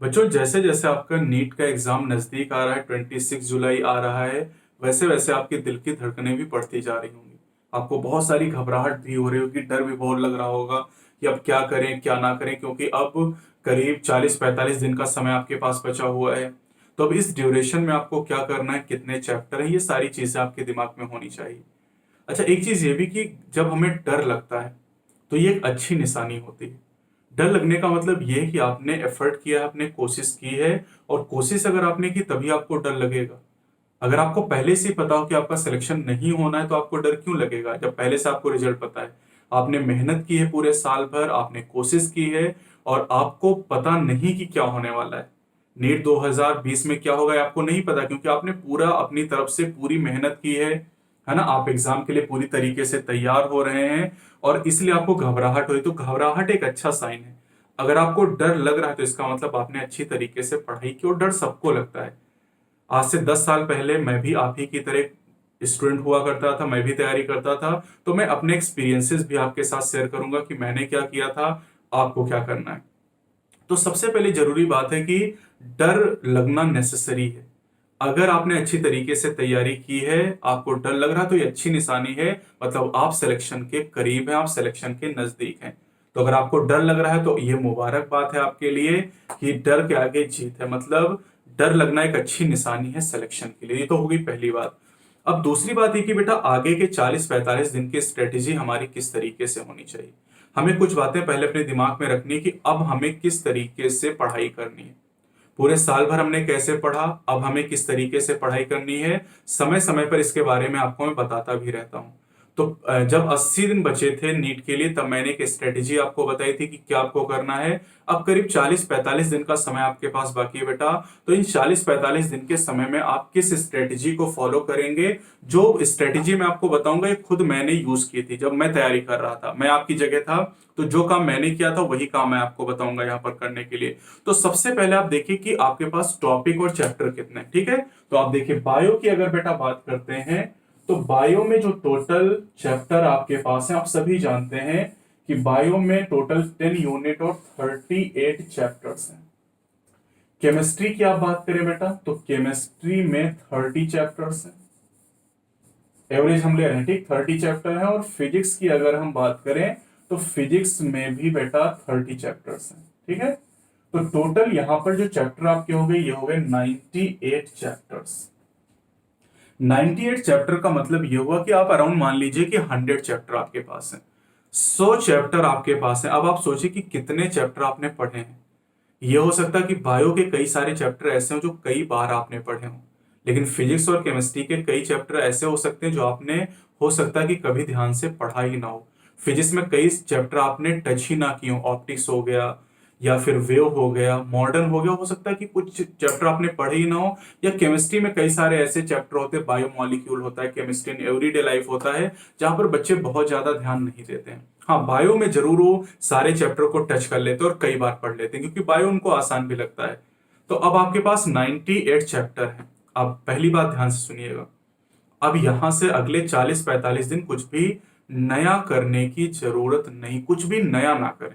बच्चों, जैसे जैसे आपका नीट का एग्जाम नजदीक आ रहा है, 26 जुलाई आ रहा है, वैसे वैसे आपके दिल की धड़कनें भी बढ़ती जा रही होंगी। आपको बहुत सारी घबराहट भी हो रही होगी, डर भी बहुत लग रहा होगा कि अब क्या करें क्या ना करें, क्योंकि अब करीब 40-45 दिन का समय आपके पास बचा हुआ है। तो अब इस ड्यूरेशन में आपको क्या करना है, कितने चैप्टर है, ये सारी चीजें आपके दिमाग में होनी चाहिए। अच्छा, एक चीज ये भी कि जब हमें डर लगता है तो ये एक अच्छी निशानी होती है। डर लगने का मतलब ये है कि आपने एफर्ट किया है, आपने कोशिश की है, और कोशिश अगर आपने की तभी आपको डर लगेगा। अगर आपको पहले से ही पता हो कि आपका सिलेक्शन नहीं होना है तो आपको डर क्यों लगेगा, जब पहले से आपको रिजल्ट पता है। आपने मेहनत की है, पूरे साल भर आपने कोशिश की है, और आपको पता नहीं कि क्या होने वाला है। नीट 2020 में क्या होगा ये आपको नहीं पता, क्योंकि आपने पूरा अपनी तरफ से पूरी मेहनत की है ना। आप एग्जाम के लिए पूरी तरीके से तैयार हो रहे हैं, और इसलिए आपको घबराहट हुई, तो घबराहट एक अच्छा साइन है। अगर आपको डर लग रहा है तो इसका मतलब आपने अच्छी तरीके से पढ़ाई की, और डर सबको लगता है। आज से 10 साल पहले मैं भी आप ही की तरह स्टूडेंट हुआ करता था, मैं भी तैयारी करता था। तो मैं अपने एक्सपीरियंसेस भी आपके साथ शेयर करूंगा कि मैंने क्या किया था, आपको क्या करना है। तो सबसे पहले जरूरी बात है कि डर लगना नेसेसरी है। अगर आपने अच्छी तरीके से तैयारी की है, आपको डर लग रहा है, तो ये अच्छी निशानी है। मतलब आप सिलेक्शन के करीब हैं, आप सिलेक्शन के नजदीक हैं। तो अगर आपको डर लग रहा है तो ये मुबारक बात है आपके लिए कि डर के आगे जीत है। मतलब डर लगना एक अच्छी निशानी है सिलेक्शन के लिए। ये तो होगी पहली बात। अब दूसरी बात ये कि बेटा आगे के 40-45 दिन की स्ट्रेटेजी हमारी किस तरीके से होनी चाहिए। हमें कुछ बातें पहले अपने दिमाग में रखनी है कि अब हमें किस तरीके से पढ़ाई करनी है। पूरे साल भर हमने कैसे पढ़ा, अब हमें किस तरीके से पढ़ाई करनी है। समय समय पर इसके बारे में आपको मैं बताता भी रहता हूं। तो जब 80 दिन बचे थे नीट के लिए, तब मैंने एक स्ट्रेटेजी आपको बताई थी कि क्या आपको करना है। अब करीब 40-45 दिन का समय आपके पास बाकी है बेटा। तो इन 40-45 दिन के समय में आप किस स्ट्रेटेजी को फॉलो करेंगे। जो स्ट्रेटेजी मैं आपको बताऊंगा ये खुद मैंने यूज की थी जब मैं तैयारी कर रहा था, मैं आपकी जगह था। तो जो काम मैंने किया था वही काम मैं आपको बताऊंगा यहाँ पर करने के लिए। तो सबसे पहले आप देखिए कि आपके पास टॉपिक और चैप्टर कितने हैं, ठीक है। तो आप देखिए बायो की अगर बेटा बात करते हैं, तो बायो में जो टोटल चैप्टर आपके पास है, आप सभी जानते हैं कि बायो में टोटल 10 यूनिट और 38 चैप्टर्स हैं। केमिस्ट्री की आप बात करें बेटा, तो केमिस्ट्री में 30 चैप्टर्स हैं। एवरेज हम ले रहे हैं, ठीक, 30 चैप्टर है। और फिजिक्स की अगर हम बात करें तो फिजिक्स में भी बेटा 30 चैप्टर्स हैं, ठीक है। तो टोटल यहां पर जो चैप्टर आपके हो गए, ये हो गए 98 चैप्टर्स। 98 चैप्टर का मतलब ये हुआ कि आप अराउंड मान लीजिए कि 100 चैप्टर आपके पास है, 100 चैप्टर आपके पास है। अब आप सोचिए कि कितने चैप्टर आपने पढ़े हैं। ये हो सकता है कि बायो के कई सारे चैप्टर ऐसे हो जो कई बार आपने पढ़े हों, लेकिन फिजिक्स और केमिस्ट्री के कई चैप्टर ऐसे हो सकते हैं जो आपने, हो सकता है कि कभी ध्यान से पढ़ा ही ना हो। फिजिक्स में कई चैप्टर आपने टच ही ना किए हो, ऑप्टिक्स हो गया, या फिर वेव हो गया, मॉडर्न हो गया, हो सकता है कि कुछ चैप्टर आपने पढ़े ही ना हो। या केमिस्ट्री में कई सारे ऐसे चैप्टर होते हैं, बायोमोलिक्यूल होता है, केमिस्ट्री इन एवरीडे लाइफ होता है, जहां पर बच्चे बहुत ज्यादा ध्यान नहीं देते हैं। हाँ, बायो में जरूर वो सारे चैप्टर को टच कर लेते हैं और कई बार पढ़ लेते हैं, क्योंकि बायो उनको आसान भी लगता है। तो अब आपके पास 98 चैप्टर हैं। अब पहली बात ध्यान से सुनिएगा, अब यहां से अगले 40-45 दिन कुछ भी नया करने की जरूरत नहीं, कुछ भी नया ना करें।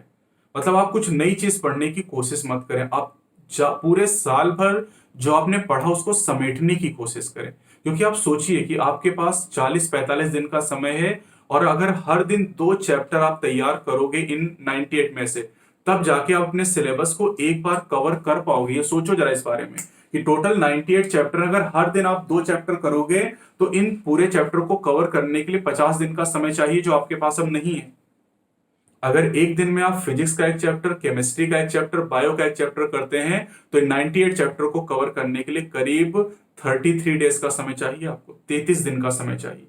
मतलब आप कुछ नई चीज पढ़ने की कोशिश मत करें। आप पूरे साल भर जो आपने पढ़ा उसको समेटने की कोशिश करें। क्योंकि आप सोचिए कि आपके पास 40-45 दिन का समय है, और अगर हर दिन 2 चैप्टर आप तैयार करोगे इन 98 में से, तब जाके आप अपने सिलेबस को एक बार कवर कर पाओगे। ये सोचो जरा इस बारे में कि टोटल 98 चैप्टर, अगर हर दिन आप 2 चैप्टर करोगे, तो इन पूरे चैप्टर को कवर करने के लिए 50 दिन का समय चाहिए, जो आपके पास अब नहीं है। अगर एक दिन में आप फिजिक्स का एक चैप्टर, केमिस्ट्री का एक चैप्टर, बायो का एक चैप्टर करते हैं, तो इन 98 चैप्टर को कवर करने के लिए करीब 33 डेज का समय चाहिए आपको, 33 दिन का समय चाहिए।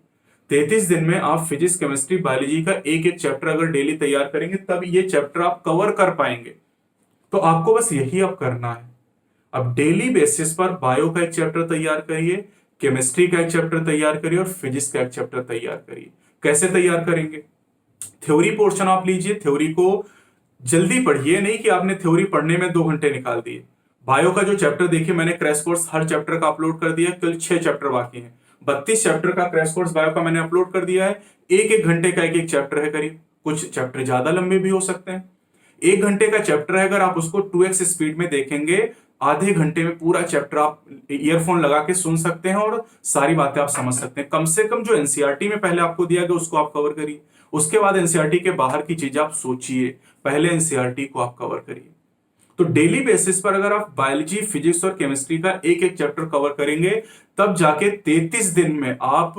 33 दिन में आप फिजिक्स, केमिस्ट्री, बायोलॉजी का एक एक चैप्टर अगर डेली तैयार करेंगे, तब ये चैप्टर आप कवर कर पाएंगे। तो आपको बस यही अब करना है। अब डेली बेसिस पर बायो का एक चैप्टर तैयार करिए, केमिस्ट्री का एक चैप्टर तैयार करिए, और फिजिक्स का एक चैप्टर तैयार करिए। कैसे तैयार करेंगे? थ्योरी पोर्शन आप लीजिए, थ्योरी को जल्दी पढ़िए, नहीं कि आपने थ्योरी पढ़ने में 2 घंटे निकाल दिए। बायो का जो चैप्टर देखिए, मैंने क्रैश कोर्स हर चैप्टर का अपलोड कर दिया, कल 6 चैप्टर बाकी हैं। 32 चैप्टर का क्रैश कोर्स बायो का मैंने अपलोड कर दिया है। एक एक घंटे का एक एक चैप्टर है करीब, कुछ चैप्टर ज्यादा लंबे भी हो सकते हैं। 1 घंटे का चैप्टर है, अगर आप उसको 2x स्पीड में देखेंगे, आधे घंटे में पूरा चैप्टर आप ईयरफोन लगा के सुन सकते हैं और सारी बातें आप समझ सकते हैं। कम से कम जो एनसीईआरटी में पहले आपको दिया गया उसको आप कवर करिए, उसके बाद एनसीईआरटी के बाहर की चीजें आप सोचिए, पहले एनसीईआरटी को आप कवर करिए। तो डेली बेसिस पर अगर आप बायोलॉजी, फिजिक्स और केमिस्ट्री का एक एक चैप्टर कवर करेंगे, तब जाके 33 दिन में आप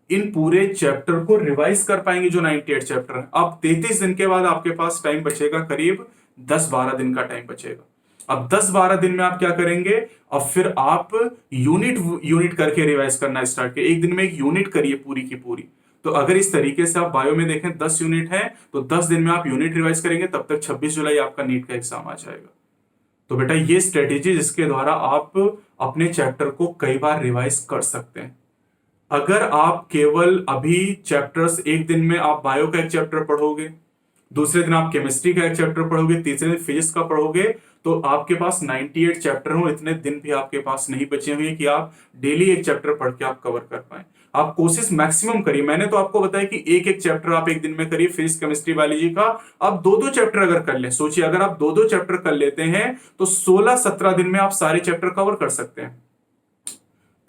इन पूरे चैप्टर को रिवाइज कर पाएंगे, जो 98 चैप्टर है। अब 33 दिन के बाद आपके पास टाइम बचेगा करीब 10-12 दिन का टाइम बचेगा। अब 10-12 दिन में आप क्या करेंगे, अब फिर आप यूनिट यूनिट करके रिवाइज करना स्टार्ट करिए। एक दिन में एक यूनिट करिए पूरी की पूरी। तो अगर इस तरीके से आप बायो में देखें 10 यूनिट है, तो 10 दिन में आप यूनिट रिवाइज करेंगे, तब तक 26 जुलाई आपका नीट का एग्जाम आ जाएगा। तो बेटा ये स्ट्रेटेजी जिसके द्वारा आप अपने चैप्टर को कई बार रिवाइज कर सकते हैं। अगर आप केवल अभी चैप्टर्स, एक दिन में आप बायो का एक चैप्टर पढ़ोगे, दूसरे दिन आप केमिस्ट्री का एक चैप्टर पढ़ोगे, तीसरे दिन फिजिक्स का पढ़ोगे, तो आपके पास 98 चैप्टर हो, इतने दिन भी आपके पास नहीं बचे हुए कि आप डेली एक चैप्टर पढ़ के आप कवर कर पाए। आप कोशिश मैक्सिमम करिए। मैंने तो आपको बताया कि एक एक चैप्टर आप एक दिन में करिए, फिजिक्स, केमिस्ट्री, बायोलॉजी का। आप 2-2 चैप्टर अगर कर लें, सोचिए अगर आप 2-2 चैप्टर कर लेते हैं तो 16-17 दिन में आप सारे चैप्टर कवर कर सकते हैं।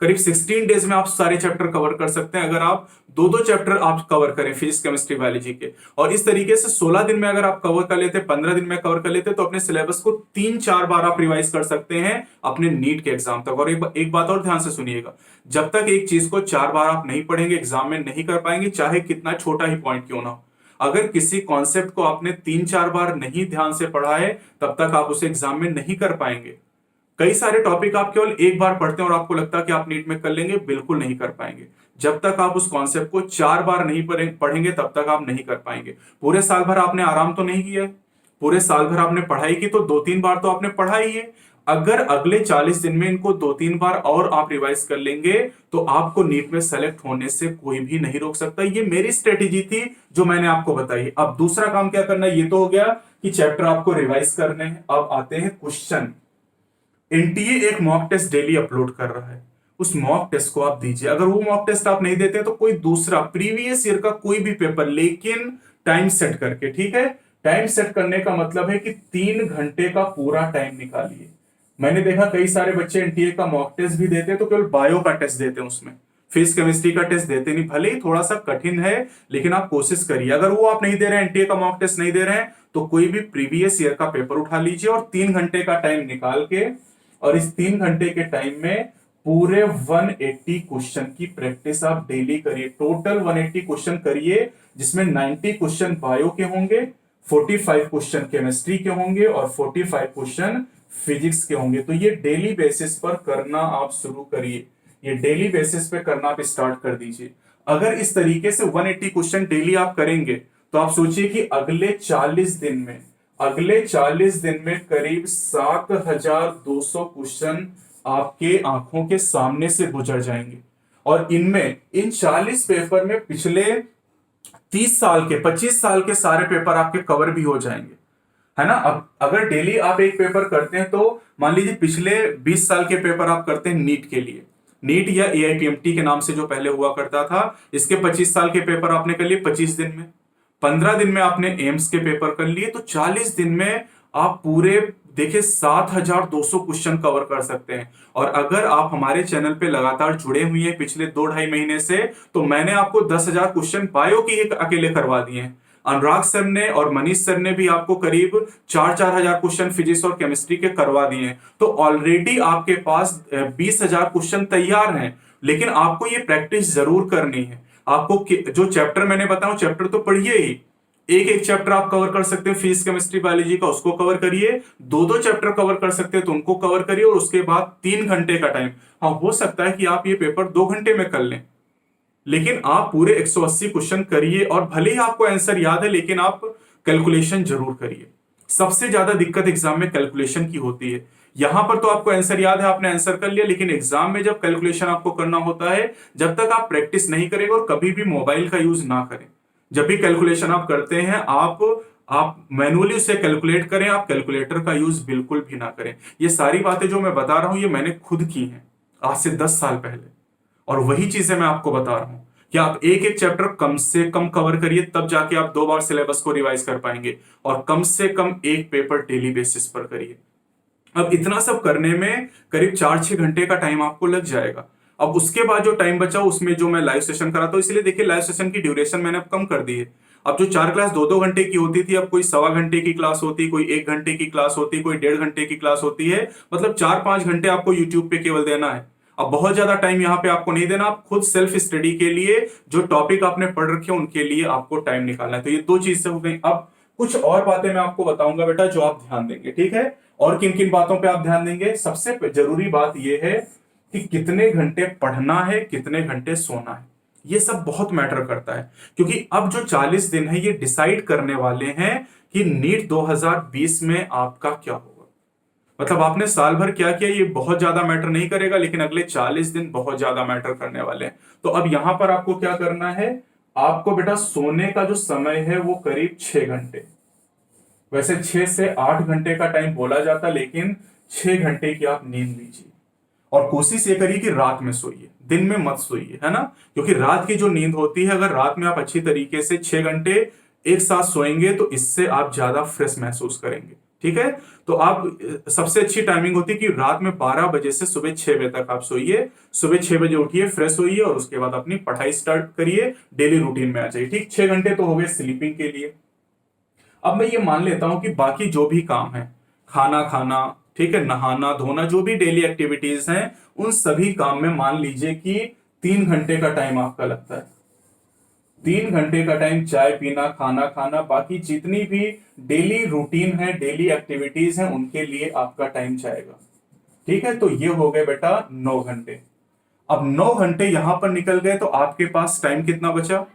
करीब 16 डेज में आप सारे चैप्टर कवर कर सकते हैं, अगर आप 2-2 चैप्टर आप कवर करें फिजिक्स, केमिस्ट्री, बायोलॉजी के। और इस तरीके से 16 दिन में अगर आप कवर कर लेते, 15 दिन में कवर कर लेते, तो अपने सिलेबस को 3-4 बार आप रिवाइज कर सकते हैं अपने नीट के एग्जाम तक। और एक बात और ध्यान से सुनिएगा, जब तक एक चीज को 4 बार आप नहीं पढ़ेंगे, एग्जाम में नहीं कर पाएंगे, चाहे कितना छोटा ही पॉइंट क्यों ना हो। अगर किसी कॉन्सेप्ट को आपने 3-4 बार नहीं ध्यान से पढ़ा है, तब तक आप उसे एग्जाम में नहीं कर पाएंगे। कई सारे टॉपिक आप केवल एक बार पढ़ते हैं और आपको लगता है कि आप नीट में कर लेंगे, बिल्कुल नहीं कर पाएंगे। जब तक आप उस कॉन्सेप्ट को 4 बार नहीं पढ़ेंगे, तब तक आप नहीं कर पाएंगे। पूरे साल भर आपने आराम तो नहीं किया है, पूरे साल भर आपने पढ़ाई की, तो 2-3 बार तो आपने पढ़ा ही है। अगर अगले 40 दिन में इनको 2-3 बार और आप रिवाइज कर लेंगे, तो आपको नीट में सेलेक्ट होने से कोई भी नहीं रोक सकता। ये मेरी स्ट्रेटेजी थी जो मैंने आपको बताई। अब दूसरा काम क्या करना है, ये तो हो गया कि चैप्टर आपको रिवाइज करने हैं। अब आते हैं क्वेश्चन। एनटीए एक मॉक टेस्ट डेली अपलोड कर रहा है, उस मॉक टेस्ट को आप दीजिए। अगर वो मॉक टेस्ट आप नहीं देते तो कोई दूसरा प्रीवियस ईयर का कोई भी पेपर, लेकिन टाइम सेट करके, ठीक है। टाइम सेट करने का मतलब है कि 3 घंटे का पूरा टाइम निकालिए। मैंने देखा कई सारे बच्चे एनटीए का मॉक टेस्ट भी देते हैं, तो केवल बायो का टेस्ट देते हैं, उसमें फिजिक्स, केमिस्ट्री का टेस्ट देते नहीं। भले ही थोड़ा सा कठिन है, लेकिन आप कोशिश करिए। अगर वो आप नहीं दे रहे हैं, एनटीए का मॉक टेस्ट नहीं दे रहे हैं, तो कोई भी प्रीवियस ईयर का पेपर उठा लीजिए और 3 घंटे का टाइम निकाल के, और इस 3 घंटे के टाइम में पूरे 180 क्वेश्चन की प्रैक्टिस आप डेली करिए। टोटल 180 क्वेश्चन करिए, जिसमें 90 क्वेश्चन बायो के होंगे, 45 क्वेश्चन केमिस्ट्री के होंगे और 45 क्वेश्चन फिजिक्स के होंगे। तो ये डेली बेसिस पर करना आप शुरू करिए, ये डेली बेसिस पे करना आप स्टार्ट कर दीजिए। अगर इस तरीके से 180 क्वेश्चन डेली आप करेंगे, तो आप सोचिए कि अगले 40 दिन में करीब 7200 क्वेश्चन आपके आंखों के सामने से गुजर जाएंगे। और इनमें, इन 40 पेपर में पिछले 30 साल के, 25 साल के सारे पेपर आपके कवर भी हो जाएंगे, है ना। अब अगर डेली आप एक पेपर करते हैं, तो मान लीजिए पिछले 20 साल के पेपर आप करते हैं नीट के लिए, नीट या एआईपीएमटी के नाम से जो पहले हुआ करता था, इसके 25 साल के पेपर आपने कर लिए 25 दिन में। 15 दिन में आपने एम्स के पेपर कर लिए, तो 40 दिन में आप पूरे, देखिए 7200 क्वेश्चन कवर कर सकते हैं। और अगर आप हमारे चैनल पे लगातार जुड़े हुए हैं पिछले 2-2.5 महीने से, तो मैंने आपको 10,000 क्वेश्चन बायो की एक अकेले करवा दिए हैं। अनुराग सर ने और मनीष सर ने भी आपको करीब 4-4 हजार क्वेश्चन फिजिक्स और केमिस्ट्री के करवा दिए हैं। तो ऑलरेडी आपके पास 20,000 क्वेश्चन तैयार हैं, लेकिन आपको ये प्रैक्टिस जरूर करनी है। आपको जो चैप्टर मैंने बताया, चैप्टर तो पढ़िए ही, एक एक चैप्टर आप कवर कर सकते हैं फिजिक्स, केमिस्ट्री, बायोलॉजी का, उसको कवर करिए। 2-2 चैप्टर कवर कर सकते हैं तो उनको कवर करिए, और उसके बाद 3 घंटे का टाइम। हाँ, हो सकता है कि आप ये पेपर 2 घंटे में कर लें, लेकिन आप पूरे 180 क्वेश्चन करिए। और भले ही आपको आंसर याद है, लेकिन आप कैलकुलेशन जरूर करिए। सबसे ज्यादा दिक्कत एग्जाम में कैलकुलेशन की होती है। यहां पर तो आपको आंसर याद है, आपने आंसर कर लिया, लेकिन एग्जाम में जब कैलकुलेशन आपको करना होता है, जब तक आप प्रैक्टिस नहीं करेंगे, और कभी भी मोबाइल का यूज ना करें। जब भी कैलकुलेशन आप करते हैं, आप मैनुअली उसे कैलकुलेट करें, आप कैलकुलेटर का यूज बिल्कुल भी ना करें। ये सारी बातें जो मैं बता रहा हूं, ये मैंने खुद की हैं आज से 10 साल पहले, और वही चीजें मैं आपको बता रहा हूं। कि आप एक एक चैप्टर कम से कम कवर करिए, तब जाके आप 2 बार सिलेबस को रिवाइज कर पाएंगे, और कम से कम एक पेपर डेली बेसिस पर करिए। अब इतना सब करने में करीब 4-6 घंटे का टाइम आपको लग जाएगा। अब उसके बाद जो टाइम बचा उसमें जो मैं लाइव सेशन कराता हूं, इसलिए देखिए लाइव सेशन की ड्यूरेशन मैंने अब कम कर दी है। अब जो 4 क्लास 2-2 घंटे की होती थी, अब कोई 1.25 घंटे की क्लास होती, कोई 1 घंटे की क्लास होती, कोई 1.5 घंटे की क्लास होती है। मतलब 4-5 घंटे आपको यूट्यूब पे केवल देना है। अब बहुत ज्यादा टाइम यहाँ पे आपको नहीं देना, आप खुद सेल्फ स्टडी के लिए जो टॉपिक आपने पढ़ रखे हैं उनके लिए आपको टाइम निकालना है। तो ये 2 चीज से हो गई। अब कुछ और बातें मैं आपको बताऊंगा बेटा जो आप ध्यान देंगे, ठीक है। और किन किन बातों पे आप ध्यान देंगे? सबसे जरूरी बात यह है कि कितने घंटे पढ़ना है, कितने घंटे सोना है। ये सब बहुत मैटर करता है, क्योंकि अब जो 40 दिन है ये डिसाइड करने वाले हैं कि नीट 2020 में आपका क्या होगा। मतलब आपने साल भर क्या किया ये बहुत ज्यादा मैटर नहीं करेगा, लेकिन अगले 40 दिन बहुत ज्यादा मैटर करने वाले हैं। तो अब यहां पर आपको क्या करना है, आपको बेटा सोने का जो समय है वो करीब 6 घंटे। वैसे 6 से 8 घंटे का टाइम बोला जाता, लेकिन 6 घंटे की आप नींद लीजिए। और कोशिश ये करिए कि रात में सोइए, दिन में मत सोइए, है ना। क्योंकि रात की जो नींद होती है, अगर रात में आप अच्छी तरीके से 6 घंटे एक साथ सोएंगे तो इससे आप ज्यादा फ्रेश महसूस करेंगे, ठीक है। तो आप सबसे अच्छी टाइमिंग होती है कि रात में 12 बजे से सुबह 6 बजे तक आप सोइए। सुबह 6 बजे उठिए, फ्रेश होइए और उसके बाद अपनी पढ़ाई स्टार्ट करिए, डेली रूटीन में आ जाइए, ठीक। 6 घंटे तो हो गए स्लीपिंग के लिए। अब मैं ये मान लेता हूं कि बाकी जो भी काम है, खाना खाना, ठीक है, नहाना धोना, जो भी डेली एक्टिविटीज हैं, उन सभी काम में मान लीजिए कि 3 घंटे का टाइम आपका लगता है। 3 घंटे का टाइम चाय पीना, खाना खाना, बाकी जितनी भी डेली रूटीन है, डेली एक्टिविटीज हैं, उनके लिए आपका टाइम जाएगा, ठीक है। तो ये हो गए बेटा 9 घंटे। अब 9 घंटे यहां पर निकल गए तो आपके पास टाइम कितना बचा?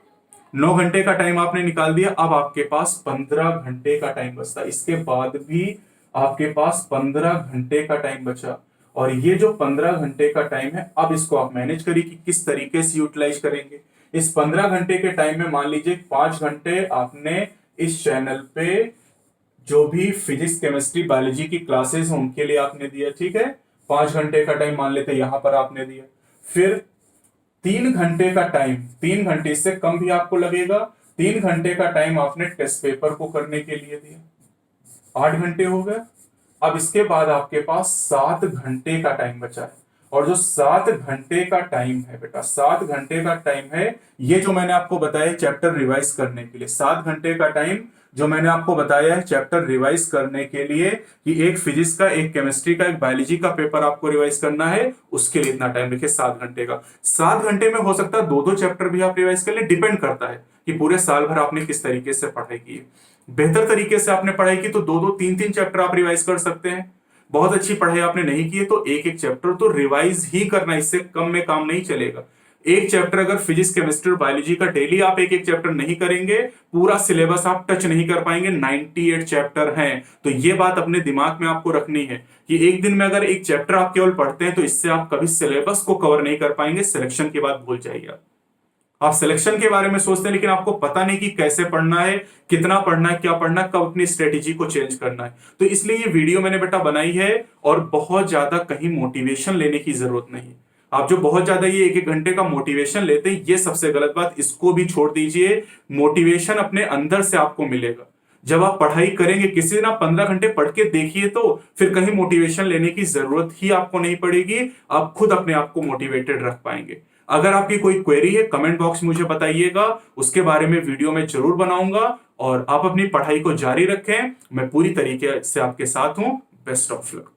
9 घंटे का टाइम आपने निकाल दिया। अब आपके पास 15 घंटे का टाइम बचता, इसके बाद भी आपके पास 15 घंटे का टाइम बचा। और ये जो 15 घंटे का टाइम है, अब इसको आप मैनेज करिए कि किस तरीके से यूटिलाइज करेंगे। इस 15 घंटे के टाइम में मान लीजिए 5 घंटे आपने इस चैनल पे जो भी फिजिक्स केमिस्ट्री बायोलॉजी की क्लासेस हैं उनके लिए आपने दिया, ठीक है। 5 घंटे का टाइम मान लेते यहां पर आपने दिया। फिर 3 घंटे का टाइम, 3 घंटे से कम भी आपको लगेगा, 3 घंटे का टाइम आपने टेस्ट पेपर को करने के लिए दिया। 8 घंटे हो गए। अब इसके बाद आपके पास 7 घंटे का टाइम बचा है। और जो 7 घंटे का टाइम है बेटा, 7 घंटे का टाइम है, ये जो मैंने आपको बताया चैप्टर रिवाइज करने के लिए, 7 घंटे का टाइम जो मैंने आपको बताया है चैप्टर रिवाइज करने के लिए, कि एक फिजिक्स का, एक केमिस्ट्री का, एक बायोलॉजी का पेपर आपको रिवाइज करना है, उसके लिए इतना टाइम लिखिए 7 घंटे का। 7 घंटे में हो सकता है 2-2 चैप्टर भी आप रिवाइज कर ले, डिपेंड करता है कि पूरे साल भर आपने किस तरीके से पढ़ाई की है। बेहतर तरीके से आपने पढ़ाई की तो 2-2, 3-3 चैप्टर आप रिवाइज कर सकते हैं। बहुत अच्छी पढ़ाई आपने नहीं की है तो एक एक चैप्टर तो रिवाइज ही करना, इससे कम में काम नहीं चलेगा। एक चैप्टर अगर फिजिक्स केमिस्ट्री और बायोलॉजी का डेली आप एक एक चैप्टर नहीं करेंगे, पूरा सिलेबस आप टच नहीं कर पाएंगे। 98 चैप्टर हैं, तो ये बात अपने दिमाग में आपको रखनी है कि एक दिन में अगर एक चैप्टर आप केवल पढ़ते हैं तो इससे आप कभी सिलेबस को कवर नहीं कर पाएंगे। सिलेक्शन के बाद भूल जाइए। आप सिलेक्शन के बारे में सोचते हैं लेकिन आपको पता नहीं कि कैसे पढ़ना है, कितना पढ़ना है, क्या पढ़ना है, कब अपनी स्ट्रेटेजी को चेंज करना है। तो इसलिए ये वीडियो मैंने बेटा बनाई है, और बहुत ज्यादा कहीं मोटिवेशन लेने की जरूरत नहीं। आप जो बहुत ज्यादा ये 1-1 घंटे का मोटिवेशन लेते हैं, ये सबसे गलत बात, इसको भी छोड़ दीजिए। मोटिवेशन अपने अंदर से आपको मिलेगा। जब आप पढ़ाई करेंगे, किसी दिन आप 15 घंटे पढ़ के देखिए, तो फिर कहीं मोटिवेशन लेने की जरूरत ही आपको नहीं पड़ेगी। आप खुद अपने आप को मोटिवेटेड रख पाएंगे। अगर आपकी कोई क्वेरी है, कमेंट बॉक्स में मुझे बताइएगा, उसके बारे में वीडियो में जरूर बनाऊंगा। और आप अपनी पढ़ाई को जारी रखें, मैं पूरी तरीके से आपके साथ हूं। Best of luck.